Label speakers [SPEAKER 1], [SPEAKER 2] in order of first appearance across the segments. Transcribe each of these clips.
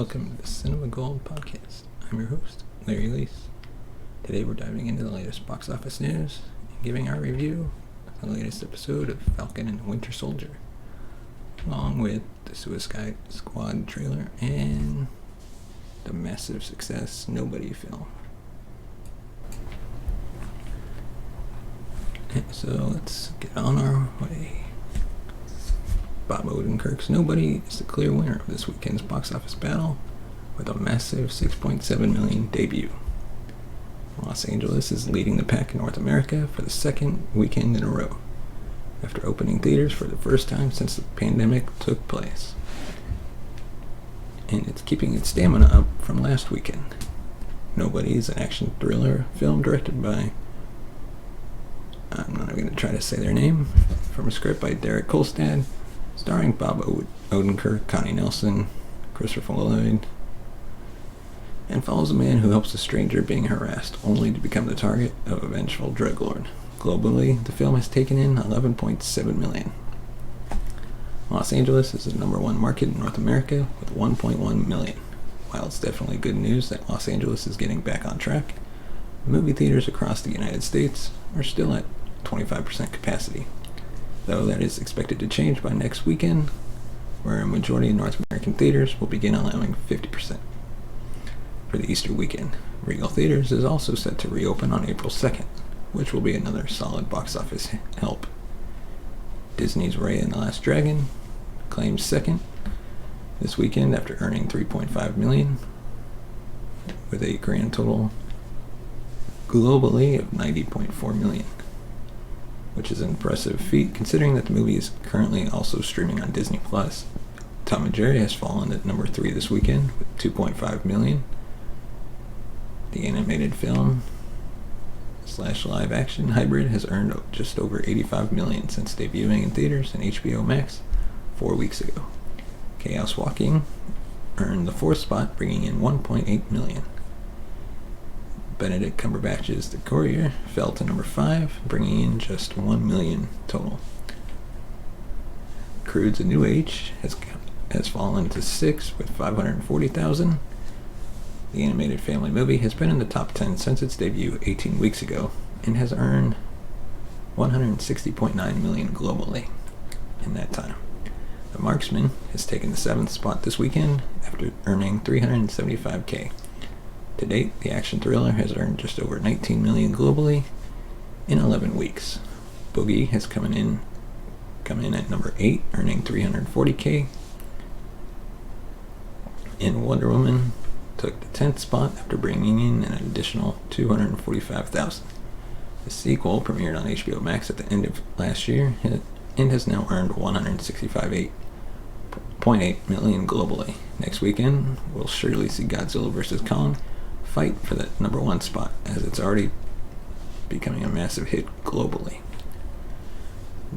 [SPEAKER 1] welcome to the Cinema Gold podcast. I'm your host, Larry Leese. Today we're diving into the latest box office news and giving our review of the latest episode of Falcon and the Winter Soldier, along with the Suicide Squad trailer and the massive success Nobody film. So let's get on our way. Bob Odenkirk's Nobody is the clear winner of this weekend's box office battle with a massive $6.7 million debut. Los Angeles is leading the pack in North America for the second weekend in a row, after opening theaters for the first time since the pandemic took place. And it's keeping its stamina up from last weekend. Nobody is an action thriller film directed by, I'm not even going to try to say their name, from a script by Derek Kolstad, starring Bob Odenkirk, Connie Nelson, Christopher Lloyd, and follows a man who helps a stranger being harassed, only to become the target of a vengeful drug lord. Globally, the film has taken in $11.7 million. Los Angeles is the number one market in North America with $1.1 million. While it's definitely good news that Los Angeles is getting back on track, movie theaters across the United States are still at 25% capacity, though that is expected to change by next weekend, where a majority of North American theaters will begin allowing 50%. For the Easter weekend, Regal Theaters is also set to reopen on April 2nd, which will be another solid box office help. Disney's Raya and the Last Dragon claims second this weekend after earning $3.5 million, with a grand total globally of $90.4 million, which is an impressive feat considering that the movie is currently also streaming on Disney+. Tom and Jerry has fallen at number 3 this weekend with $2.5 million. The animated film / live action hybrid has earned just over $85 million since debuting in theaters and HBO Max 4 weeks ago. Chaos Walking earned the 4th spot, bringing in $1.8 million. Benedict Cumberbatch's The Courier fell to number 5, bringing in just $1 million total. Crude's A New Age has fallen to 6 with $540,000. The animated family movie has been in the top 10 since its debut 18 weeks ago and has earned $160.9 million globally in that time. The Marksman has taken the 7th spot this weekend after earning $375K. To date, the action thriller has earned just over $19 million globally in 11 weeks. Boogie has come in at number 8, earning $340K. And Wonder Woman took the 10th spot after bringing in an additional $245,000. The sequel premiered on HBO Max at the end of last year and has now earned $165.8 million globally. Next weekend, we'll surely see Godzilla vs. Kong fight for that number 1 spot, as it's already becoming a massive hit globally.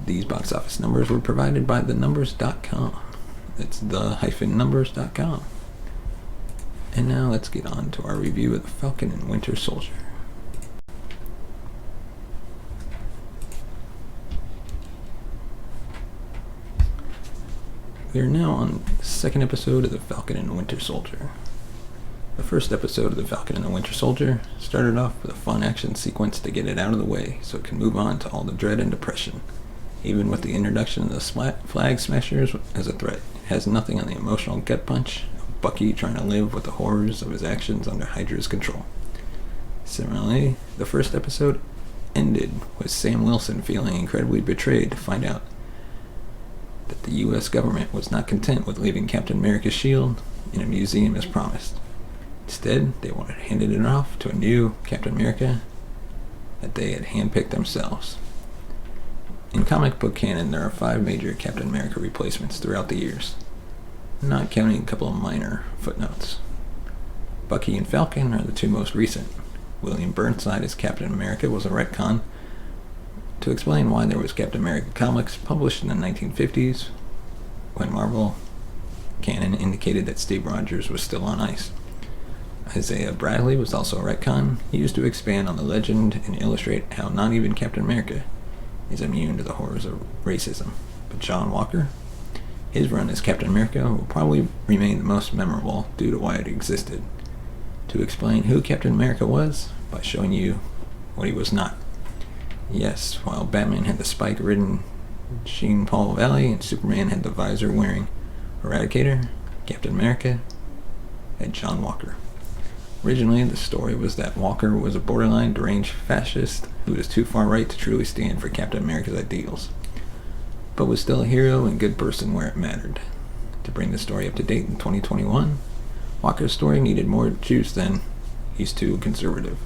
[SPEAKER 1] These box office numbers were provided by thenumbers.com. It's the-numbers.com. And now let's get on to our review of the Falcon and Winter Soldier. We are now on the second episode of the Falcon and Winter Soldier. The first episode of the Falcon and the Winter Soldier started off with a fun action sequence to get it out of the way so it can move on to all the dread and depression. Even with the introduction of the Flag Smashers as a threat, it has nothing on the emotional gut punch of Bucky trying to live with the horrors of his actions under Hydra's control. Similarly, the first episode ended with Sam Wilson feeling incredibly betrayed to find out that the U.S. government was not content with leaving Captain America's shield in a museum as promised. Instead, they wanted handed it off to a new Captain America that they had handpicked themselves. In comic book canon, there are 5 major Captain America replacements throughout the years, not counting a couple of minor footnotes. Bucky and Falcon are the 2 most recent. William Burnside as Captain America was a retcon to explain why there was Captain America comics published in the 1950s, when Marvel canon indicated that Steve Rogers was still on ice. Isaiah Bradley was also a retcon used to expand on the legend and illustrate how not even Captain America is immune to the horrors of racism. But John Walker His run as Captain America will probably remain the most memorable due to why it existed. To explain who Captain America was, by showing you what he was not. Yes, while Batman had the spike-ridden Jean Paul Valley and Superman had the visor-wearing Eradicator, Captain America had John Walker. Originally, the story was that Walker was a borderline deranged fascist who was too far right to truly stand for Captain America's ideals, but was still a hero and good person where it mattered. To bring the story up to date in 2021, Walker's story needed more juice than he's too conservative.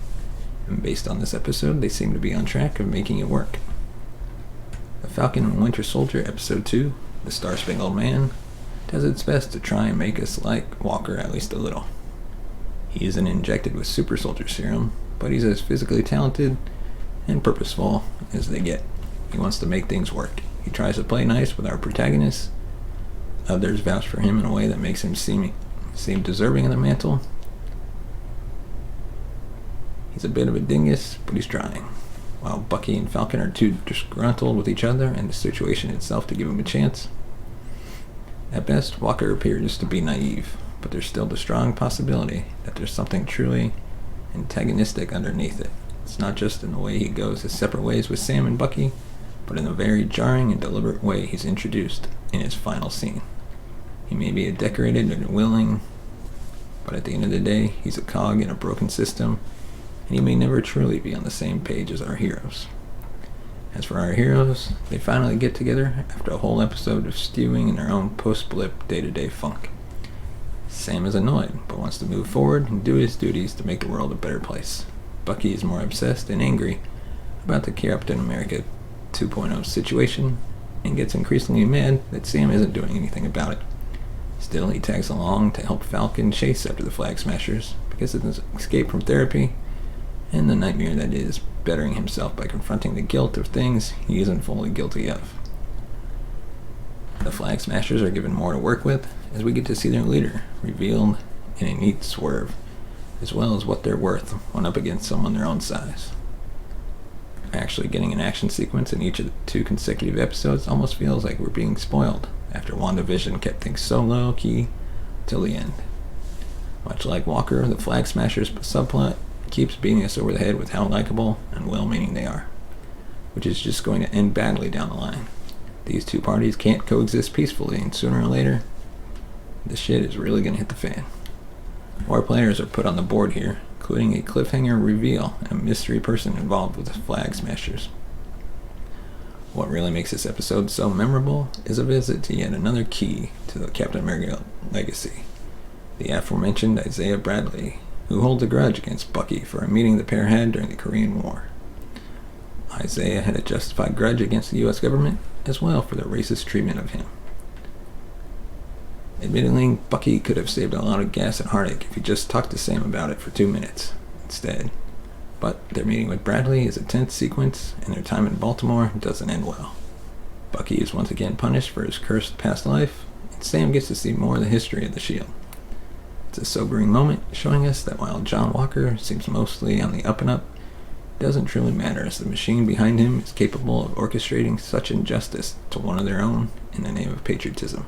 [SPEAKER 1] And based on this episode, they seem to be on track of making it work. The Falcon and Winter Soldier Episode 2, The Star-Spangled Man, does its best to try and make us like Walker at least a little. He isn't injected with super soldier serum, but he's as physically talented and purposeful as they get. He wants to make things work. He tries to play nice with our protagonist. Others vouch for him in a way that makes him seem deserving of the mantle. He's a bit of a dingus, but he's trying. While Bucky and Falcon are too disgruntled with each other and the situation itself to give him a chance. At best, Walker appears to be naive, but there's still the strong possibility that there's something truly antagonistic underneath it. It's not just in the way he goes his separate ways with Sam and Bucky, but in the very jarring and deliberate way he's introduced in his final scene. He may be a decorated and willing, but at the end of the day, he's a cog in a broken system, and he may never truly be on the same page as our heroes. As for our heroes, they finally get together after a whole episode of stewing in their own post-blip day-to-day funk. Sam is annoyed, but wants to move forward and do his duties to make the world a better place. Bucky is more obsessed and angry about the Captain America 2.0 situation, and gets increasingly mad that Sam isn't doing anything about it. Still, he tags along to help Falcon chase after the Flag Smashers, because of his escape from therapy, and the nightmare that is bettering himself by confronting the guilt of things he isn't fully guilty of. The Flag Smashers are given more to work with, as we get to see their leader revealed in a neat swerve, as well as what they're worth when up against someone their own size. Actually getting an action sequence in each of the 2 consecutive episodes almost feels like we're being spoiled, after WandaVision kept things so low-key till the end. Much like Walker, the Flag Smashers subplot keeps beating us over the head with how likable and well-meaning they are, which is just going to end badly down the line. These 2 parties can't coexist peacefully, and sooner or later, the shit is really going to hit the fan. More players are put on the board here, including a cliffhanger reveal and a mystery person involved with the Flag Smashers. What really makes this episode so memorable is a visit to yet another key to the Captain America legacy, the aforementioned Isaiah Bradley, who holds a grudge against Bucky for a meeting the pair had during the Korean War. Isaiah had a justified grudge against the US government, as well for their racist treatment of him. Admittedly, Bucky could have saved a lot of gas and heartache if he just talked to Sam about it for 2 minutes instead. But their meeting with Bradley is a tense sequence, and their time in Baltimore doesn't end well. Bucky is once again punished for his cursed past life, and Sam gets to see more of the history of the S.H.I.E.L.D. It's a sobering moment, showing us that while John Walker seems mostly on the up and up, it doesn't truly matter, as the machine behind him is capable of orchestrating such injustice to one of their own in the name of patriotism.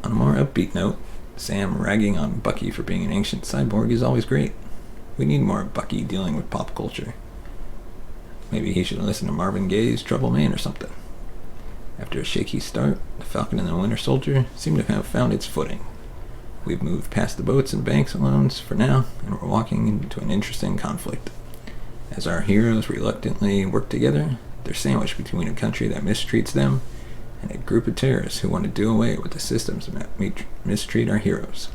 [SPEAKER 1] On a more upbeat note, Sam ragging on Bucky for being an ancient cyborg is always great. We need more of Bucky dealing with pop culture. Maybe he should listen to Marvin Gaye's Trouble Man or something. After a shaky start, the Falcon and the Winter Soldier seem to have found its footing. We've moved past the boats and banks and loans for now, and we're walking into an interesting conflict. As our heroes reluctantly work together, they're sandwiched between a country that mistreats them and a group of terrorists who want to do away with the systems that mistreat our heroes.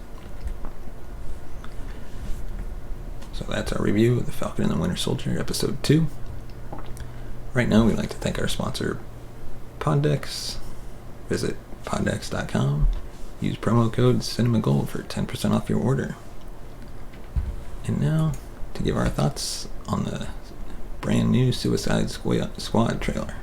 [SPEAKER 1] So that's our review of The Falcon and the Winter Soldier, Episode 2. Right now, we'd like to thank our sponsor, Poddex. Visit poddex.com. Use promo code CinemaGold for 10% off your order. And now, to give our thoughts on the brand new Suicide Squad trailer.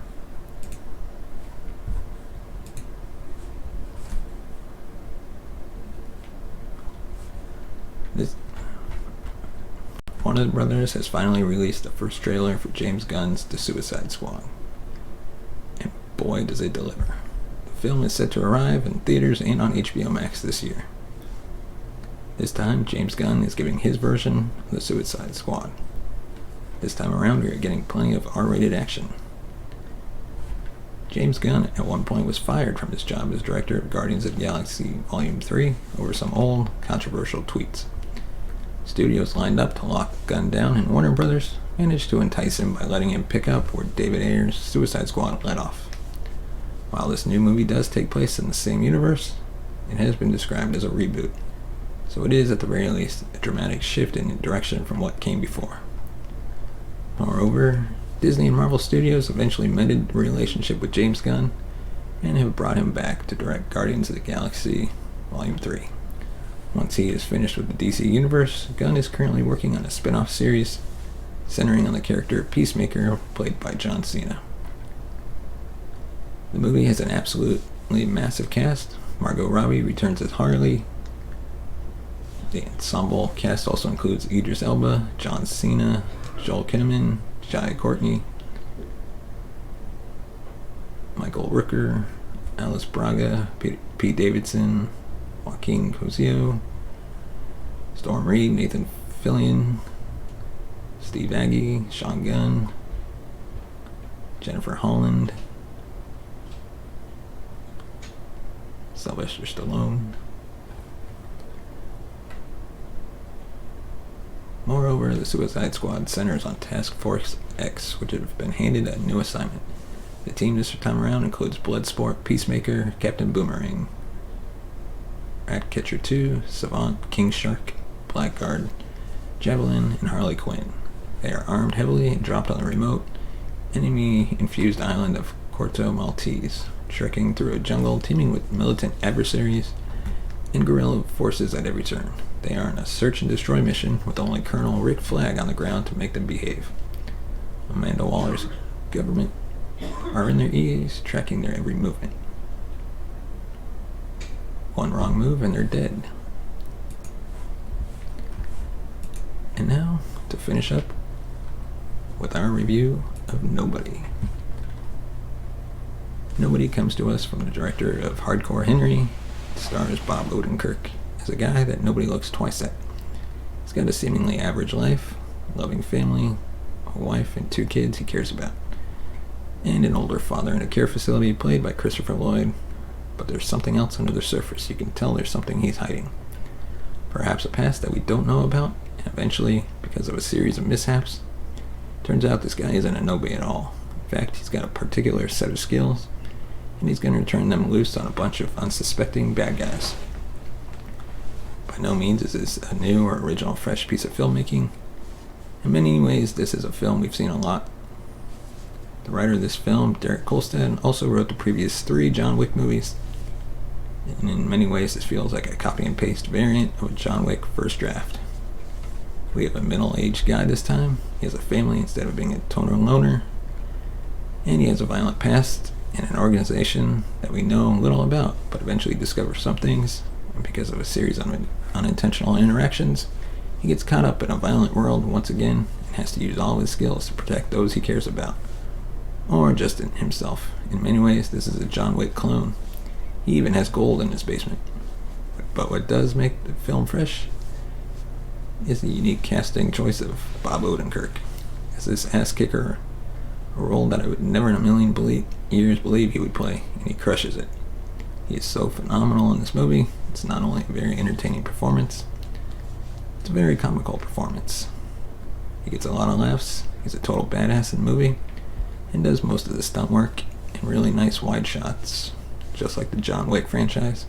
[SPEAKER 1] Warner Brothers has finally released the first trailer for James Gunn's The Suicide Squad. And boy, does it deliver. The film is set to arrive in theaters and on HBO Max this year. This time, James Gunn is giving his version of the Suicide Squad. This time around, we are getting plenty of R-rated action. James Gunn at one point was fired from his job as director of Guardians of the Galaxy Volume 3 over some old, controversial tweets. Studios lined up to lock Gunn down, and Warner Brothers managed to entice him by letting him pick up where David Ayer's Suicide Squad let off. While this new movie does take place in the same universe, it has been described as a reboot, so it is at the very least a dramatic shift in direction from what came before. Moreover, Disney and Marvel Studios eventually mended the relationship with James Gunn and have brought him back to direct Guardians of the Galaxy Volume 3. Once he is finished with the DC Universe, Gunn is currently working on a spin-off series centering on the character Peacemaker, played by John Cena. The movie has an absolutely massive cast. Margot Robbie returns as Harley. The ensemble cast also includes Idris Elba, John Cena, Joel Kinnaman, Jai Courtney, Michael Rooker, Alice Braga, Pete Davidson, Joaquin Cosio, Storm Reed, Nathan Fillion, Steve Agee, Sean Gunn, Jennifer Holland, Sylvester Stallone. Moreover, the Suicide Squad centers on Task Force X, which have been handed a new assignment. The team this time around includes Bloodsport, Peacemaker, Captain Boomerang, Ratcatcher 2, Savant, King Shark, Blackguard, Javelin, and Harley Quinn. They are armed heavily and dropped on the remote, enemy-infused island of Corto Maltese, trekking through a jungle teeming with militant adversaries and guerrilla forces at every turn. They are on a search and destroy mission with only Colonel Rick Flag on the ground to make them behave. Amanda Waller's government are in their ears, tracking their every movement. One wrong move and they're dead. And now, to finish up with our review of Nobody. Nobody comes to us from the director of Hardcore Henry. It stars Bob Odenkirk as a guy that nobody looks twice at. He's got a seemingly average life, loving family, a wife and 2 kids he cares about, and an older father in a care facility played by Christopher Lloyd. But there's something else under the surface. You can tell there's something he's hiding. Perhaps a past that we don't know about, and eventually, because of a series of mishaps, turns out this guy isn't a nobody at all. In fact, he's got a particular set of skills, and he's going to turn them loose on a bunch of unsuspecting bad guys. By no means is this a new or original fresh piece of filmmaking. In many ways, this is a film we've seen a lot. The writer of this film, Derek Kolstad, also wrote the previous 3 John Wick movies, and in many ways this feels like a copy and paste variant of a John Wick first draft. We have a middle-aged guy this time. He has a family instead of being a total loner, and he has a violent past in an organization that we know little about, but eventually discover some things, and because of a series of unintentional interactions, he gets caught up in a violent world once again and has to use all his skills to protect those he cares about, or just in himself. In many ways, this is a John Wick clone. He even has gold in his basement. But what does make the film fresh is the unique casting choice of Bob Odenkirk as this ass-kicker, a role that I would never in a million years believe he would play, and he crushes it. He is so phenomenal in this movie. It's not only a very entertaining performance, it's a very comical performance. He gets a lot of laughs, he's a total badass in the movie, and does most of the stunt work in really nice wide shots, just like the John Wick franchise.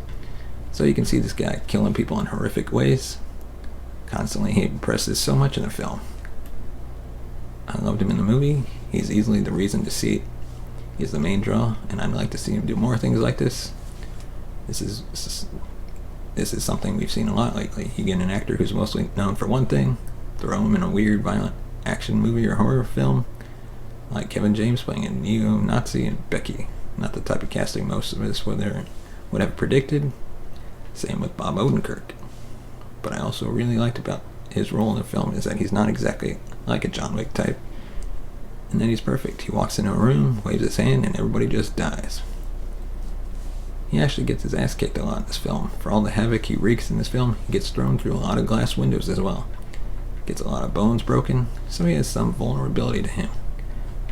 [SPEAKER 1] So you can see this guy killing people in horrific ways. Constantly, he impresses so much in the film. I loved him in the movie. He's easily the reason to see it. He's the main draw, and I'd like to see him do more things like this. This is something we've seen a lot lately. You get an actor who's mostly known for one thing, throw him in a weird, violent action movie or horror film, like Kevin James playing a neo-Nazi in Becky. Not the type of casting most of us would have predicted. Same with Bob Odenkirk. But I also really liked about his role in the film is that he's not exactly like a John Wick type, and that he's perfect. He walks into a room, waves his hand, and everybody just dies. he actually gets his ass kicked a lot in this film. For all the havoc he wreaks in this film, he gets thrown through a lot of glass windows as well. Gets a lot of bones broken, so he has some vulnerability to him.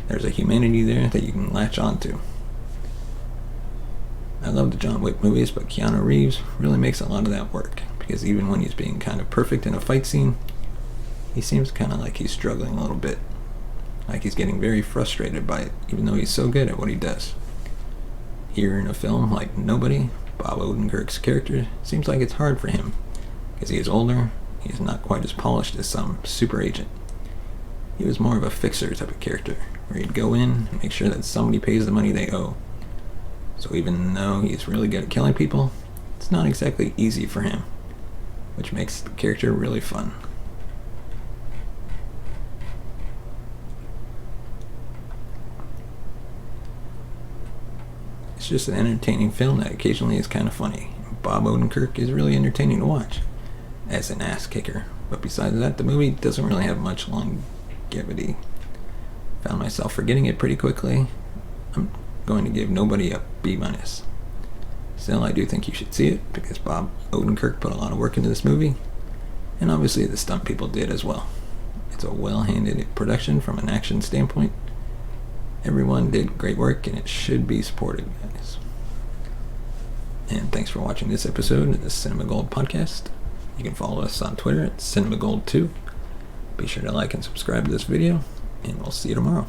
[SPEAKER 1] There's a humanity there that you can latch onto. I love the John Wick movies, but Keanu Reeves really makes a lot of that work, because even when he's being kind of perfect in a fight scene, he seems kind of like he's struggling a little bit. Like he's getting very frustrated by it, even though he's so good at what he does. Here in a film like Nobody, Bob Odenkirk's character seems like it's hard for him, because he is older, he's not quite as polished as some super agent. He was more of a fixer type of character, where he'd go in and make sure that somebody pays the money they owe. So even though he's really good at killing people, it's not exactly easy for him, which makes the character really fun. It's just an entertaining film that occasionally is kind of funny. Bob Odenkirk is really entertaining to watch as an ass kicker, but besides that, the movie doesn't really have much longevity. Found myself forgetting it pretty quickly. I'm going to give Nobody a B-. Still, I do think you should see it, because Bob Odenkirk put a lot of work into this movie, and obviously the stunt people did as well. It's a well-handled production from an action standpoint. Everyone did great work, and it should be supported, guys. And thanks for watching this episode of the Cinema Gold podcast. You can follow us on Twitter at CinemaGold2. Be sure to like and subscribe to this video, and we'll see you tomorrow.